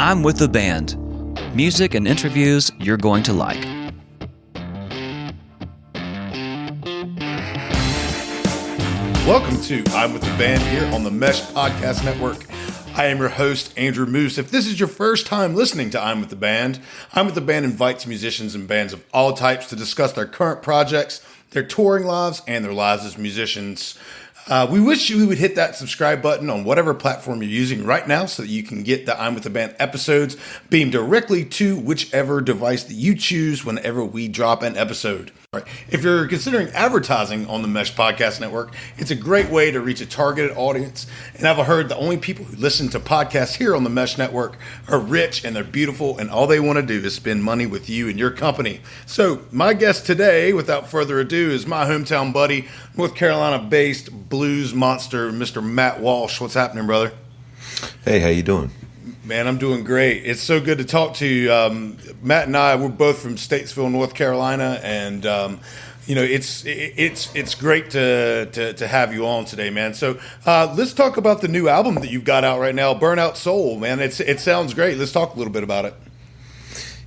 I'm with the band. Music and interviews you're going to like. Welcome to I'm with the band here on the Mesh Podcast Network. I am your host, Andrew Moose. If this is your first time listening to I'm with the band invites musicians and bands of all types to discuss their current projects, their touring lives, and their lives as musicians. We wish you would hit that subscribe button on whatever platform you're using right now so that you can get the I'm with the band episodes beamed directly to whichever device that you choose whenever we drop an episode. All right. If you're considering advertising on the Mesh Podcast Network, it's a great way to reach a targeted audience. And I've heard the only people who listen to podcasts here on the Mesh Network are rich and they're beautiful, and all they want to do is spend money with you and your company. So my guest today, without further ado, is my hometown buddy, North Carolina-based blues monster, Mr. Matt Walsh. What's happening, brother? Hey, how you doing? Man, I'm doing great. It's so good to talk to you. Matt and I, we're both from Statesville, North Carolina, and it's great to have you on today, man. So let's talk about the new album that you've got out right now, Burnout Soul, man. It sounds great. Let's talk a little bit about it.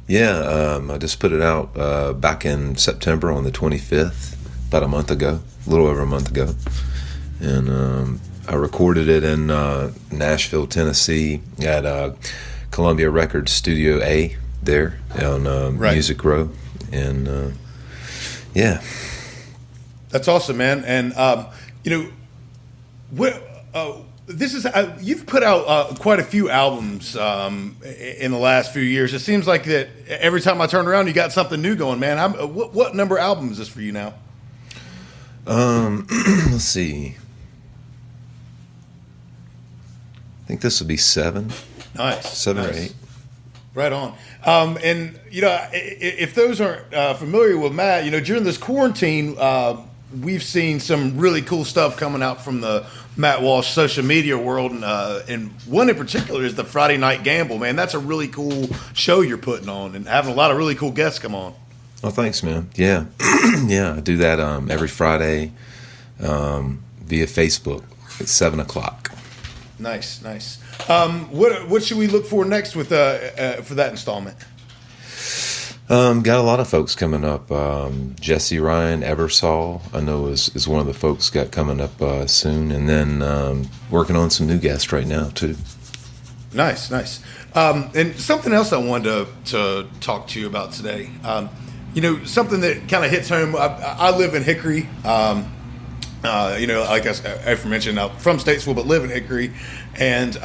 Yeah, I just put it out back in September on the 25th, about a month ago, a little over a month ago, and I recorded it in Nashville, Tennessee at Columbia Records Studio A there on Music Row. And yeah. That's awesome, man. And, this is you've put out quite a few albums in the last few years. It seems like that every time I turn around, you got something new going, man. What number album is this for you now? Let's see. I think this would be 7. Nice. 7 or 8. Right on. And, if those aren't familiar with Matt, during this quarantine, we've seen some really cool stuff coming out from the Matt Walsh social media world. And one in particular is the Friday Night Gamble, man. That's a really cool show you're putting on and having a lot of really cool guests come on. Oh, thanks, man. Yeah. Yeah, I do that every Friday via Facebook at 7 o'clock. Nice. What should we look for next with for that installment? Got a lot of folks coming up. Jesse Ryan Ebersol, I know is one of the folks got coming up soon, and then working on some new guests right now too. Nice. And something else I wanted to talk to you about today. Something that kind of hits home. I live in Hickory. Like I mentioned, I'm from Statesville, but live in Hickory. And,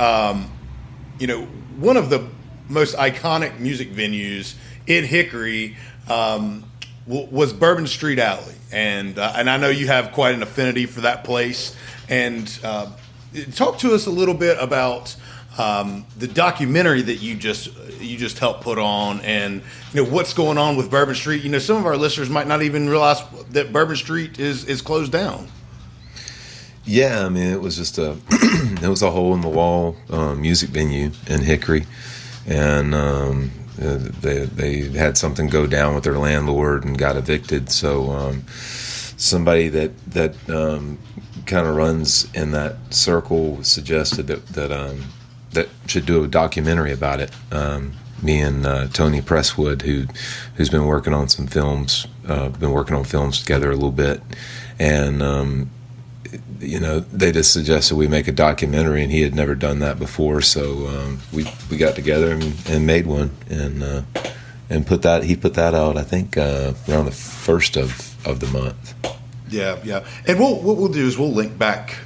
one of the most iconic music venues in Hickory was Bourbon Street Alley. And I know you have quite an affinity for that place. And talk to us a little bit about the documentary that you just helped put on, and what's going on with Bourbon Street. Some of our listeners might not even realize that Bourbon Street is closed down. Yeah, I mean, it was just it was a hole in the wall music venue in Hickory, and they had something go down with their landlord and got evicted. So somebody that kind of runs in that circle suggested that should do a documentary about it. Me and Tony Presswood, who's been working on some films, been working on films together a little bit, and they just suggested we make a documentary, and he had never done that before, so we got together and made one, and he put that out, I think, around the 1st of the month. Yeah. And what we'll do is we'll link back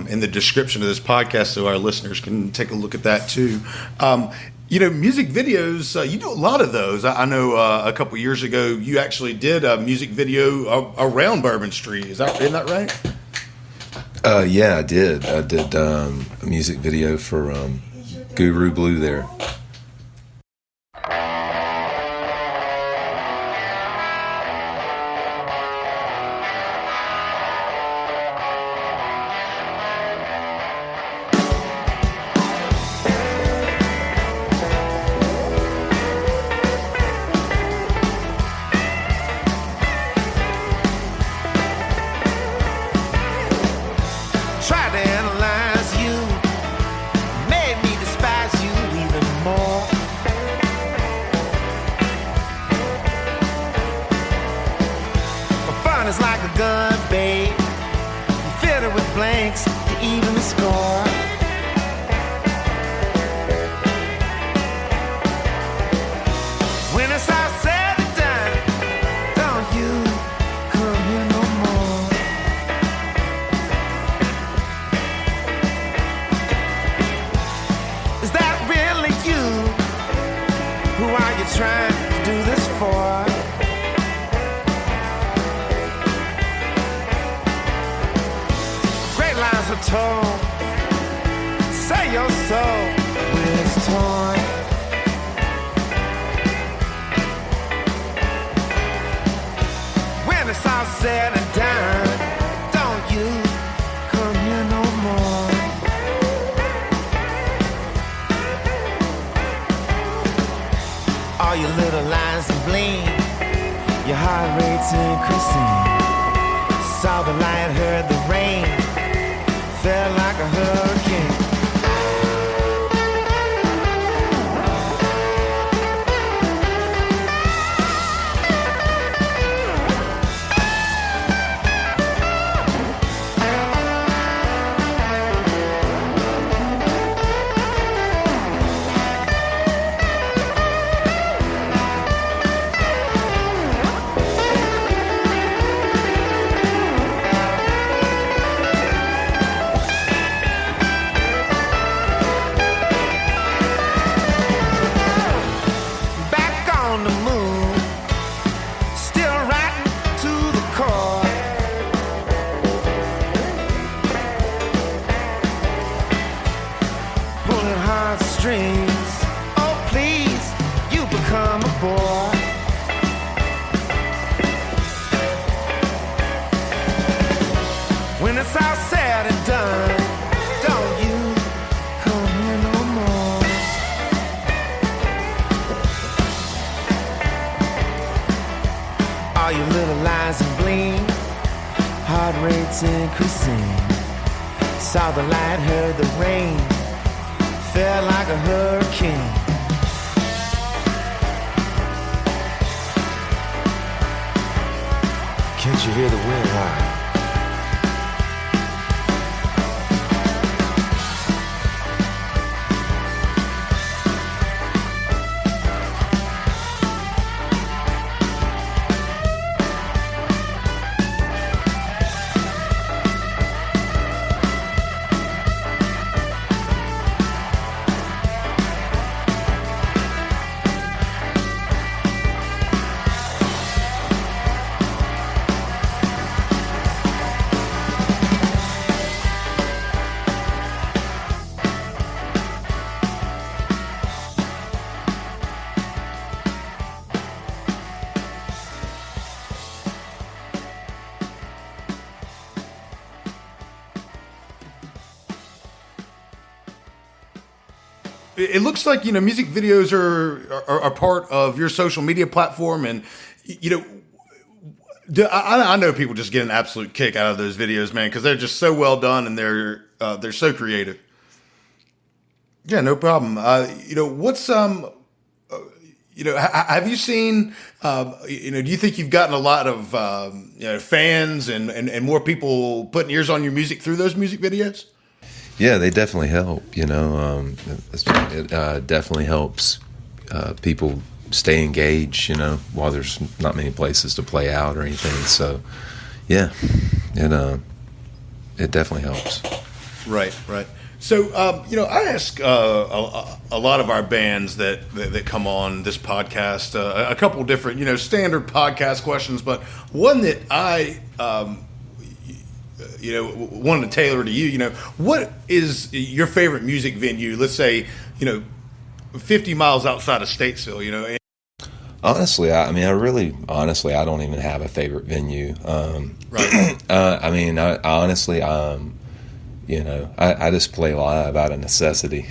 in the description of this podcast so our listeners can take a look at that too. Music videos, you do a lot of those. I know a couple years ago you actually did a music video around Bourbon Street. Isn't that right? Yeah, I did. I did a music video for Guru Blue there. Try to analyze you, made me despise you even more. blanks to even the score. When it's all said and done, don't you come here no more. Is that really you? Who are you trying to do this for? Great lines are told. Say your soul when it's torn. When it's all said and done, don't you come here no more. All your little lines and bling, your heart rate's increasing. Saw the light, heard the rain, felt like a hurricane. When it's all said and done, don't you come here no more. All your little lies and bling, heart rates increasing. Saw the light, heard the rain, felt like a hurricane. Can't you hear the wind howl? It looks like, music videos are part of your social media platform. And, I know people just get an absolute kick out of those videos, man, because they're just so well done and they're so creative. Yeah, no problem. What's, have you seen, do you think you've gotten a lot of, fans and more people putting ears on your music through those music videos? Yeah, they definitely help. It definitely helps people stay engaged, while there's not many places to play out or anything. So, yeah, it definitely helps. Right. So, I ask a lot of our bands that come on this podcast a couple different, standard podcast questions, but one that I wanted to tailor to you, what is your favorite music venue? Let's say, 50 miles outside of Statesville, Honestly, I don't even have a favorite venue. Right. I just play live out of necessity.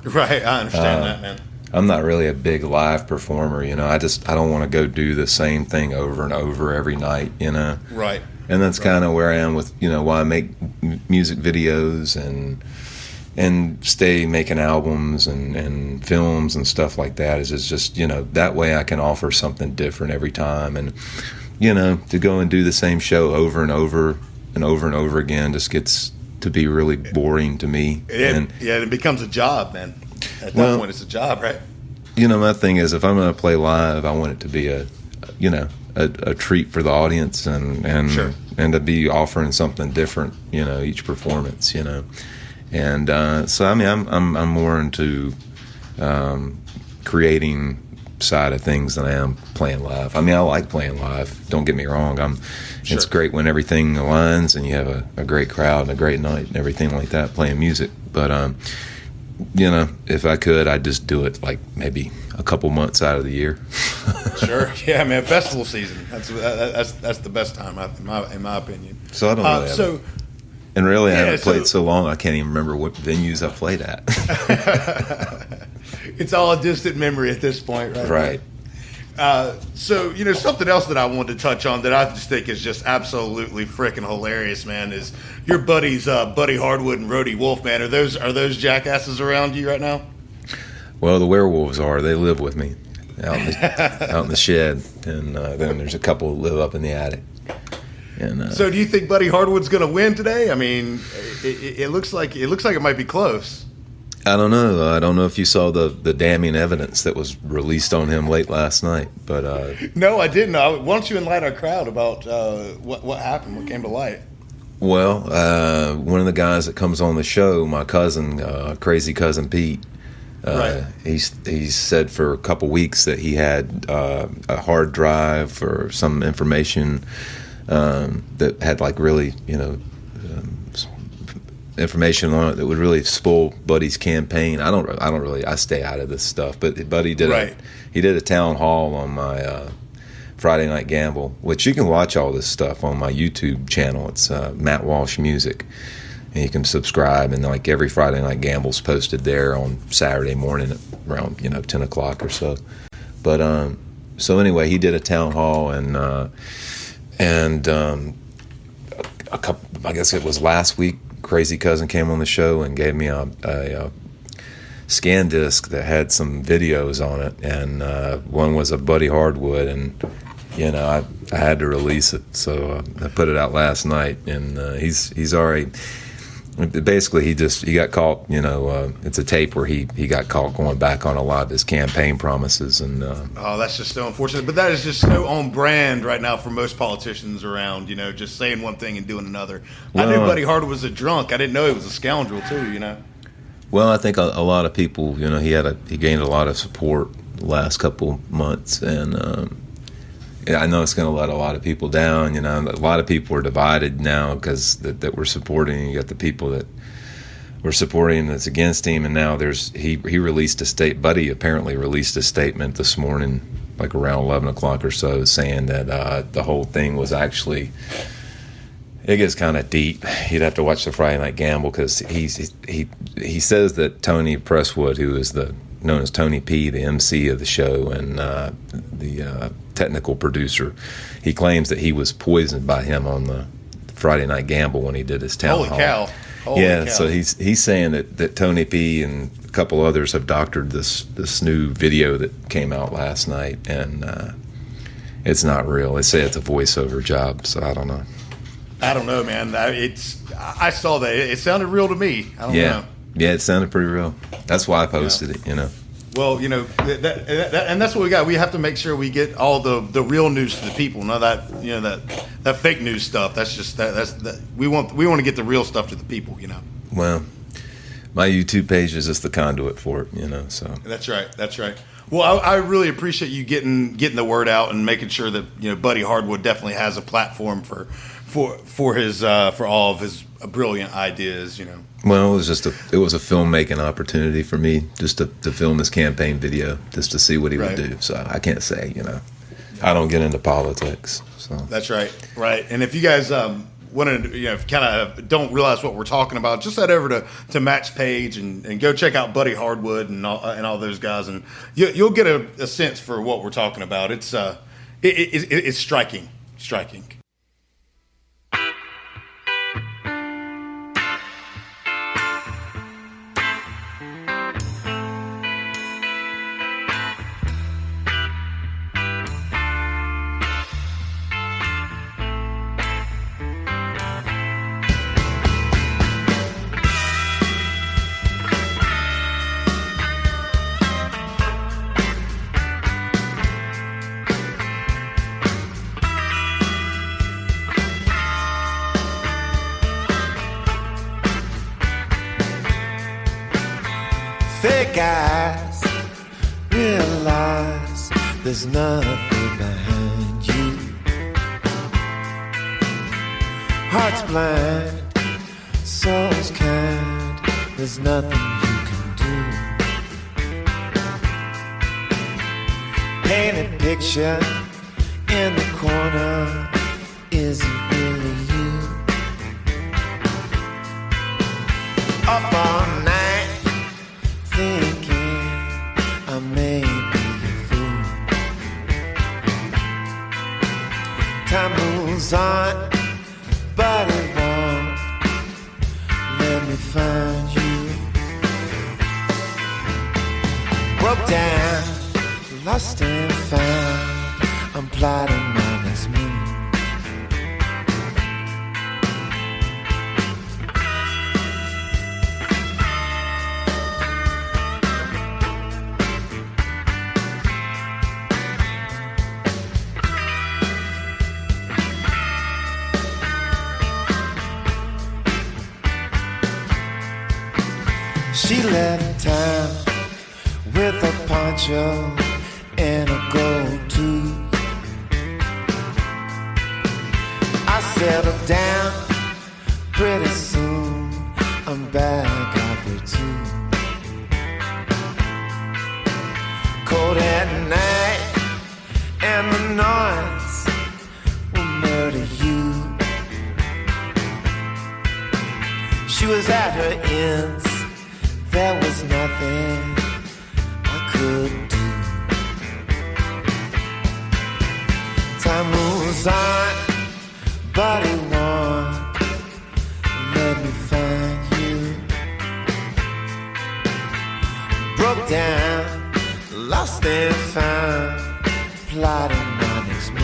Right. I understand that, man. I'm not really a big live performer, I don't want to go do the same thing over and over every night, Right. And that's kind of where I am with, why I make music videos and stay making albums and films and stuff like that. Is it's just, that way I can offer something different every time. And, to go and do the same show over and over, and over again just gets to be really boring to me. And it becomes a job, man. At that point, it's a job, right? My thing is, if I'm going to play live, I want it to be a treat for the audience, and Sure. and to be offering something different, each performance, and so I mean, I'm more into creating side of things than I am playing live. I mean, I like playing live. Don't get me wrong. Sure. It's great when everything aligns and you have a great crowd and a great night and everything like that playing music. But if I could, I'd just do it like maybe a couple months out of the year. Sure. Yeah, man. Festival season. That's the best time, in my opinion. So I don't really I haven't played so long, I can't even remember what venues I played at. It's all a distant memory at this point, right? Right. So, something else that I wanted to touch on that I just think is just absolutely freaking hilarious, man, is your buddies, Buddy Hardwood and Rody Wolf, man. Are those jackasses around you right now? Well, the werewolves are. They live with me out in the shed, and then there's a couple that live up in the attic. And so, do you think Buddy Hardwood's going to win today? I mean, it looks like it might be close. I don't know. I don't know if you saw the damning evidence that was released on him late last night, but no, I didn't. Why don't you enlighten our crowd about what happened, what came to light? Well, one of the guys that comes on the show, my cousin, crazy cousin Pete, right. He said for a couple weeks that he had a hard drive or some information that had like really, information on it that would really spoil Buddy's campaign. I don't really. I stay out of this stuff. But Buddy did a town hall on my Friday Night Gamble, which you can watch all this stuff on my YouTube channel. It's Matt Walsh Music, and you can subscribe. And like every Friday Night Gamble's posted there on Saturday morning at around 10 o'clock or so. But so anyway, he did a town hall and a couple. I guess it was last week. Crazy cousin came on the show and gave me a scan disc that had some videos on it, and one was a Buddy Hardwood, and I had to release it, so I put it out last night, and he's already. Basically, he got caught. It's a tape where he got caught going back on a lot of his campaign promises, and that's just so unfortunate. But that is just so on brand right now for most politicians around. Just saying one thing and doing another. I knew Buddy Hardwood was a drunk. I didn't know he was a scoundrel too. Well, I think a lot of people. He gained a lot of support the last couple months, and. I know it's going to let a lot of people down. A lot of people are divided now because that we're supporting. You got the people that we're supporting that's against him, and now he released Buddy apparently released a statement this morning, like around 11 o'clock or so, saying that the whole thing was actually. It gets kind of deep. You'd have to watch the Friday Night Gamble because he says that Tony Presswood, who is known as Tony P, the MC of the show, and the technical producer, he claims that he was poisoned by him on the Friday Night Gamble when he did his town hall. Holy cow. So he's saying that Tony P and a couple others have doctored this new video that came out last night, and it's not real. They say it's a voiceover job, so I don't know. I don't know, man. I saw that. It sounded real to me. I don't know. Yeah, it sounded pretty real. That's why I posted it. Well, and that's what we got. We have to make sure we get all the real news to the people. Not that fake news stuff. That's just that we want to get the real stuff to the people. Well, my YouTube page is just the conduit for it. So that's right. Well, I really appreciate you getting the word out and making sure that Buddy Hardwood definitely has a platform for all of his brilliant ideas. Well, it was a filmmaking opportunity for me just to film this campaign video, just to see what he would do. So I can't say, I don't get into politics. So that's right. And if you guys want to, kind of don't realize what we're talking about, just head over to Matt's page and go check out Buddy Hardwood and all those guys, and you'll get a sense for what we're talking about. It's striking. Fake eyes realize there's nothing behind you. Heart's blind, soul's kind, there's nothing you can do. Painted picture in the corner isn't really you. Up all night thinking I may be a fool. Time moves on, but it won't let me find you. Broke down, lost and found, I'm plotting my next move. She left town with a poncho and a gold tooth. I settled down pretty soon, I'm back out there too. Cold at night and the noise will murder you. She was at her ends, there was nothing I could do. Time moves on, but it won't let me find you. Broke down, lost and found, plotting my next move.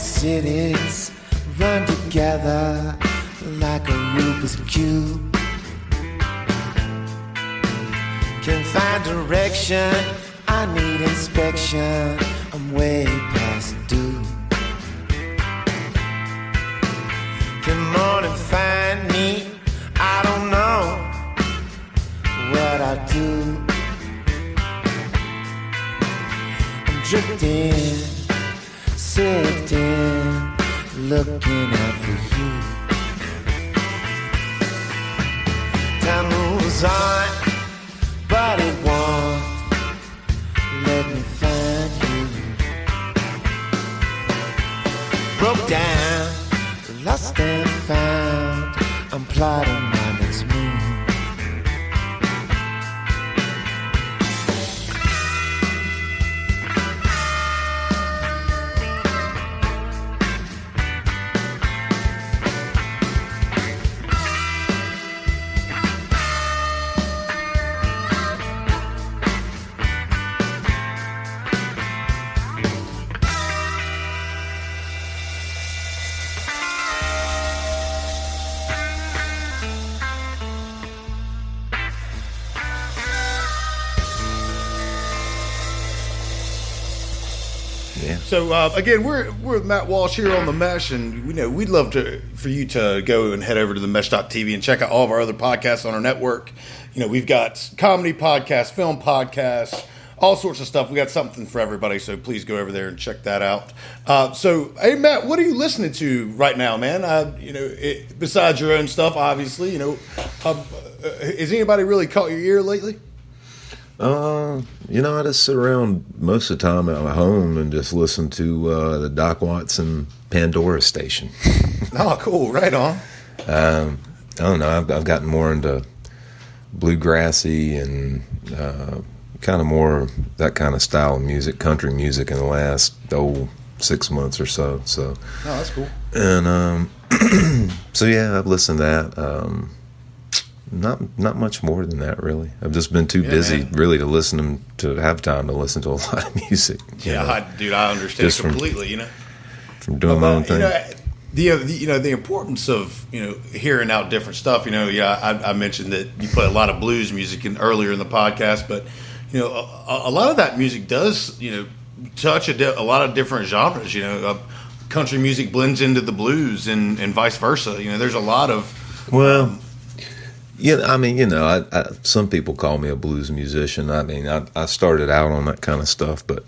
Cities run together like a Rubik's Cube. Can't find direction, I need inspection, I'm way past due. Come on and find me, I don't know what I do. I'm drifting, sifting, looking out for you. Time moves on, but it won't let me find you. Broke down, lost and found, I'm plotting my next move. So again, we're with Matt Walsh here on the Mesh, and we'd love for you to go and head over to the Mesh.tv and check out all of our other podcasts on our network. We've got comedy podcasts, film podcasts, all sorts of stuff. We got something for everybody, so please go over there and check that out. So, hey Matt, what are you listening to right now, man? Besides your own stuff, obviously, has anybody really caught your ear lately? I just sit around most of the time at home and just listen to the Doc Watson Pandora station. Oh, cool. Right on. I don't know. I've gotten more into bluegrassy and kind of more that kind of style of music, country music in the last 6 months or so. So, oh, that's cool. And so yeah, I've listened to that. Not much more than that, really. I've just been too busy, man. really, to have time to listen to a lot of music. Yeah, I understand Just completely. from doing my own thing. The importance of hearing out different stuff. I mentioned that you play a lot of blues music earlier in the podcast, but a lot of that music does touch a lot of different genres. Country music blends into the blues and vice versa. There's a lot of Yeah, I mean, some people call me a blues musician. I mean, I started out on that kind of stuff, but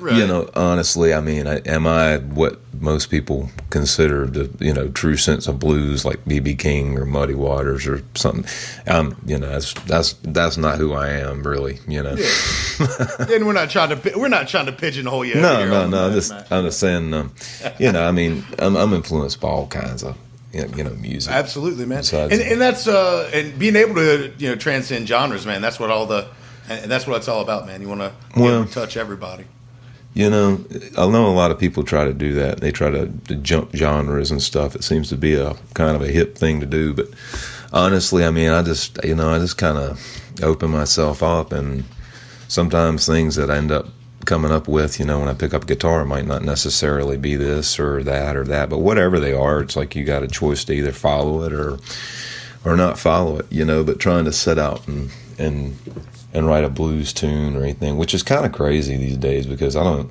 Right. honestly, I mean, am I what most people consider the true sense of blues, like B.B. King or Muddy Waters or something? That's not who I am, really. Yeah. And we're not trying to pigeonhole you. No, here no, on no. that, I'm just saying. I mean, I'm influenced by all kinds of music. Absolutely, man. Besides- And that's and being able to transcend genres, man. That's what that's what it's all about, man. You want to touch everybody. I know a lot of people try to do that. They try to jump genres and stuff. It seems to be a kind of a hip thing to do. But honestly, I mean, I just kind of open myself up, and sometimes things that I end up coming up with, when I pick up a guitar, it might not necessarily be this or that, but whatever they are, it's like you got a choice to either follow it or not follow it, but trying to set out and write a blues tune or anything, which is kind of crazy these days, because to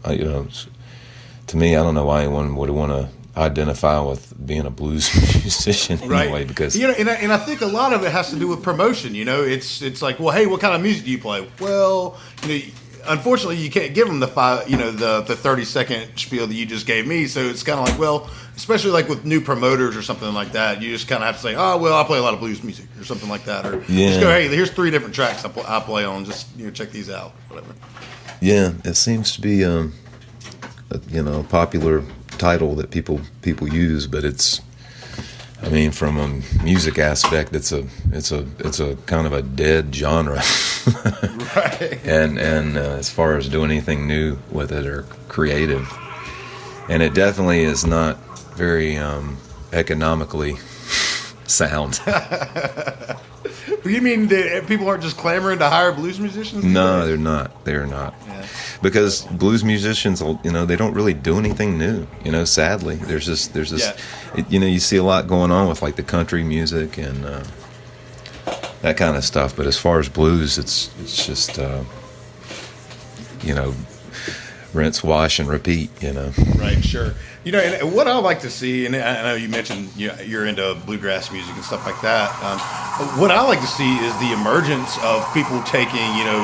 me, I don't know why anyone would want to identify with being a blues musician anyway, Right. because and I think a lot of it has to do with promotion. It's like, well, hey, what kind of music do you play? Well, unfortunately, you can't give them the 30-second spiel that you just gave me. So it's kind of like, well, especially like with new promoters or something like that, you just kind of have to say, oh, well, I play a lot of blues music or something like that, or just go, hey, here's 3 different tracks I play on. Just check these out, whatever. yeah, it seems to be a popular title that people use, but it's, I mean, from a music aspect, it's a kind of a dead genre. Right. And as far as doing anything new with it or creative, and it definitely is not very economically sound. You mean that people aren't just clamoring to hire blues musicians? No, they're not. They're not. Yeah. Because blues musicians, they don't really do anything new. Sadly, there's just you see a lot going on with like the country music and that kind of stuff. But as far as blues, it's just rinse, wash, and repeat. Right, sure. And what I like to see, and I know you mentioned you're into bluegrass music and stuff like that. What I like to see is the emergence of people taking,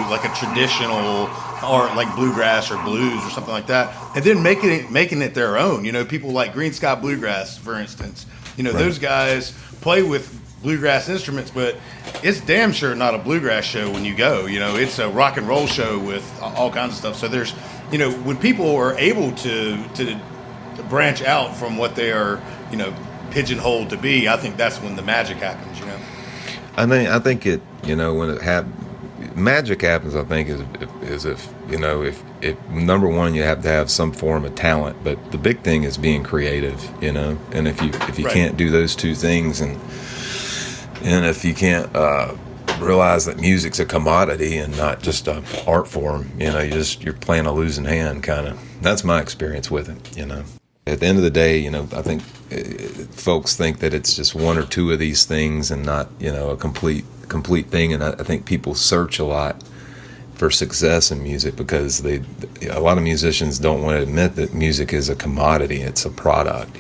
like a traditional art like bluegrass or blues or something like that, and then making it their own. People like Green Sky Bluegrass, for instance. Right. Those guys play with bluegrass instruments, but it's damn sure not a bluegrass show when you go. It's a rock and roll show with all kinds of stuff. So there's, when people are able to branch out from what they are, pigeonholed to be, I think that's when the magic happens. I think it, when it magic happens, I think is if number one, you have to have some form of talent, but the big thing is being creative, and if you Right. can't do those two things, and if you can't realize that music's a commodity and not just an art form, you're playing a losing hand, kind of. That's my experience with it, At the end of the day, I think folks think that it's just one or two of these things and not, a complete thing. And I think people search a lot for success in music because a lot of musicians don't want to admit that music is a commodity. It's a product,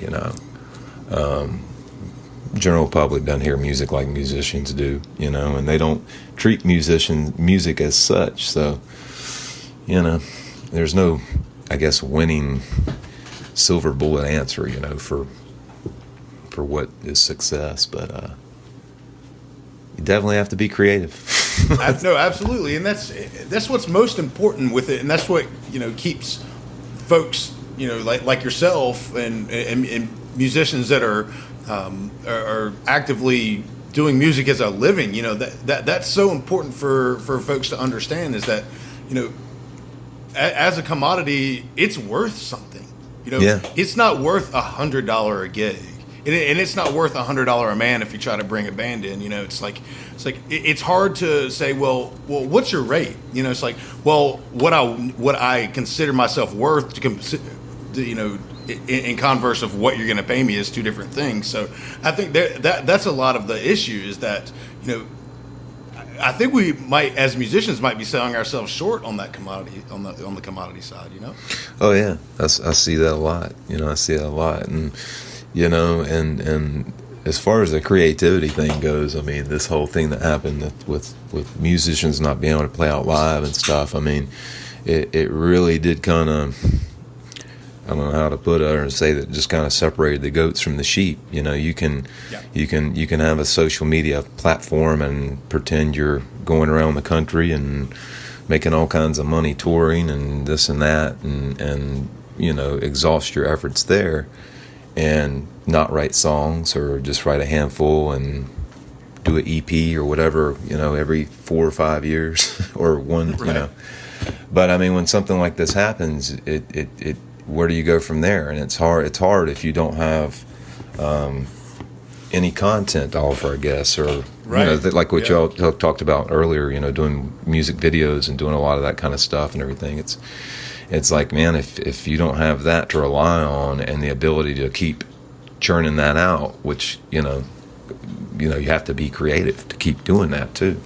General public doesn't hear music like musicians do, and they don't treat music as such. So, there's no, I guess, winning silver bullet answer, for what is success, but you definitely have to be creative. No, absolutely, and that's what's most important with it, and that's what keeps folks like yourself and musicians that are actively doing music as a living. That's so important for folks to understand, is that as a commodity, it's worth something. Yeah. It's not worth $100 a gig. and it's not worth $100 a man if you try to bring a band in. It's hard to say, well, what's your rate? It's like, well, what I consider myself worth in converse of what you're going to pay me is two different things. So I think that's a lot of the issue is that, I think we might, as musicians, might be selling ourselves short on that commodity, on the commodity side, Oh yeah, I see that a lot. I see that a lot, and and as far as the creativity thing goes, I mean, this whole thing that happened with musicians not being able to play out live and stuff. I mean, it really did kind of, I don't know how to put it or say that, just kind of separated the goats from the sheep. You can have a social media platform and pretend you're going around the country and making all kinds of money touring and this and that, and exhaust your efforts there and not write songs, or just write a handful and do an EP or whatever, every 4 or 5 years or one, Right. But I mean, when something like this happens, it where do you go from there? And it's hard if you don't have any content to offer, I guess, or Right. Like what Yeah. y'all talked about earlier, doing music videos and doing a lot of that kind of stuff and everything. It's like, man, if you don't have that to rely on and the ability to keep churning that out, which you have to be creative to keep doing that too.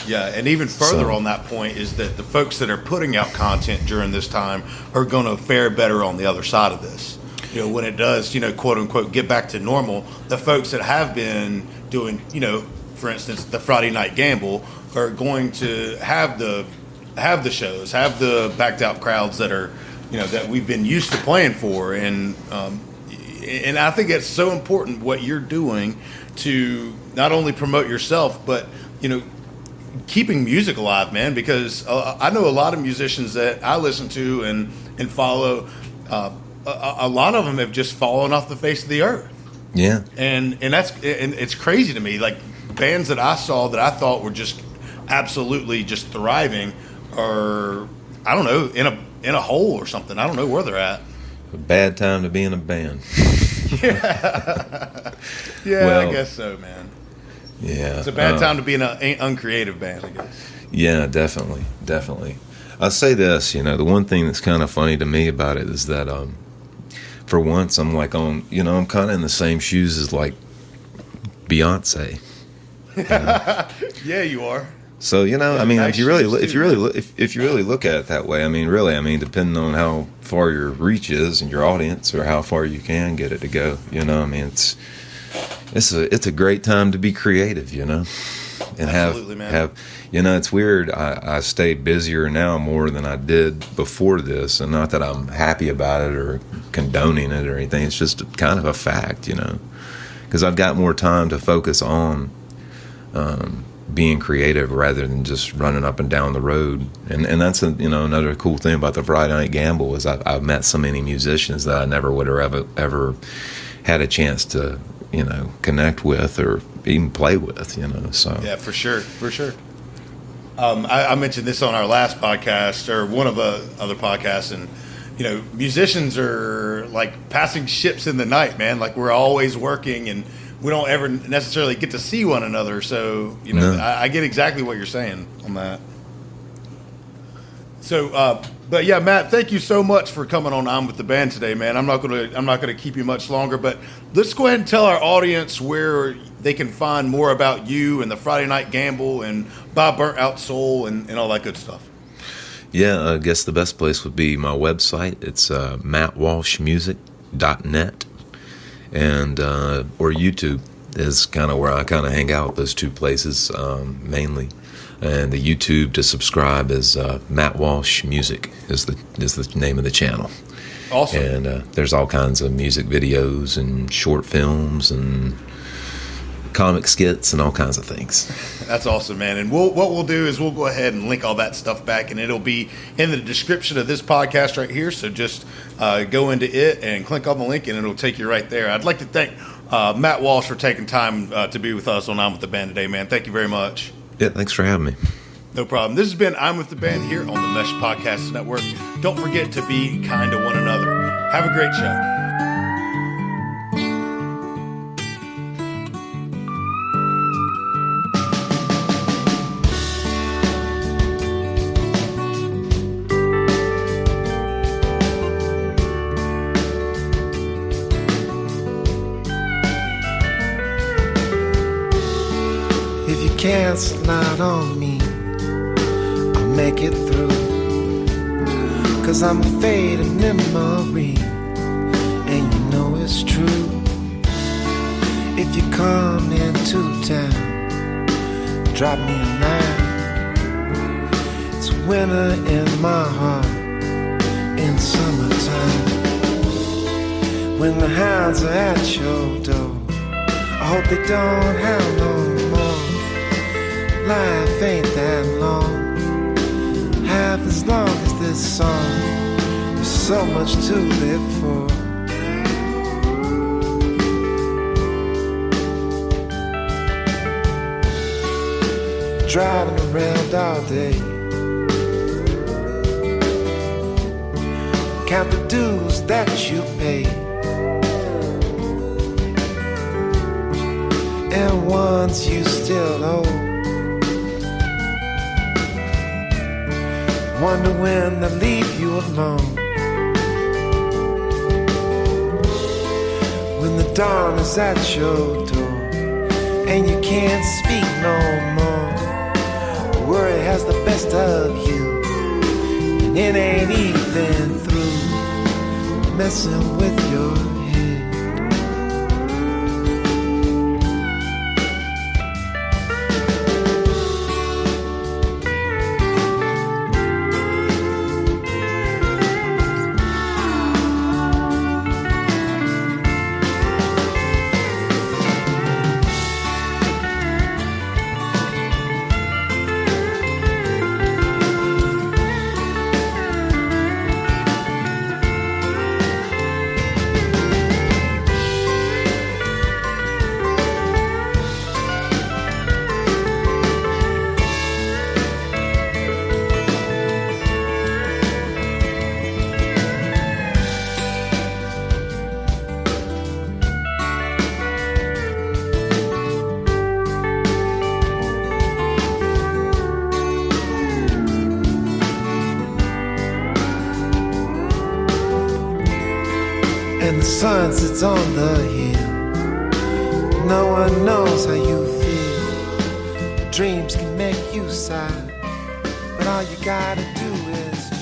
Yeah, and even further So- on that point is that the folks that are putting out content during this time are going to fare better on the other side of this. When it does, quote unquote, get back to normal, the folks that have been doing, for instance, the Friday Night Gamble are going to have the shows, have the backed out crowds that are, that we've been used to playing for, and I think it's so important what you're doing to not only promote yourself, but keeping music alive, man, because I know a lot of musicians that I listen to and follow. A lot of them have just fallen off the face of the earth. Yeah. And it's crazy to me. Like, bands that I saw that I thought were just absolutely just thriving are, I don't know, in a hole or something. I don't know where they're at. A bad time to be in a band. Yeah, Well, I guess so, man. Yeah. It's a bad time to be in an uncreative band, I guess. Yeah, definitely. I'll say this, the one thing that's kind of funny to me about it is that, for once, I'm like I'm kind of in the same shoes as like Beyonce. Yeah, you are. So I mean, nice if you really shoes, too. if you really look at it that way, I mean, depending on how far your reach is and your audience, or how far you can get it to go, I mean, it's a great time to be creative, and Absolutely, man. have it's weird. I stayed busier now more than I did before this, and not that I'm happy about it or condoning it or anything. It's just kind of a fact, because I've got more time to focus on being creative rather than just running up and down the road. And that's another cool thing about the Friday Night Gamble is I've met so many musicians that I never would have ever had a chance to connect with or even play with. So Yeah, for sure. I mentioned this on our last podcast, or one of the other podcasts, and musicians are like passing ships in the night, man. Like, we're always working, and we don't ever necessarily get to see one another. So No. I get exactly what you're saying on that. So, but yeah, Matt, thank you so much for coming on with the Band today, man. I'm not gonna keep you much longer, but let's go ahead and tell our audience where they can find more about you and the Friday Night Gamble and Buy Burnt Out Soul and all that good stuff. Yeah, I guess the best place would be my website. It's mattwalshmusic.net, and or YouTube is kind of where I kind of hang out. Those two places mainly, and the YouTube to subscribe is Matt Walsh Music is the name of the channel. Awesome. And there's all kinds of music videos and short films and comic skits and all kinds of things. That's awesome, man. And what we'll do is we'll go ahead and link all that stuff back, and it'll be in the description of this podcast right here. So just go into it and click on the link, and it'll take you right there. I'd like to thank Matt Walsh for taking time to be with us on I'm With the Band today, man. Thank you very much. Yeah, thanks for having me. No problem. This has been I'm With the Band here on the Mesh Podcast Network. Don't forget to be kind to one another. Have a great show. If you can't slide on me, I'll make it through. 'C's I'm a faded memory, and you know it's true. If you come into town, drop me a line. It's winter in my heart in summertime. When the hounds are at your door, I hope they don't have no more. Life ain't that long, half as long as this song. There's so much to live for. Driving around all day, count the dues that you pay, and ones you still owe. Wonder when they leave you alone. When the dawn is at your door and you can't speak no more. Worry has the best of you, and it ain't even through messing with your head. And the sun sits on the hill. No one knows how you feel. Dreams can make you sigh, but all you gotta do is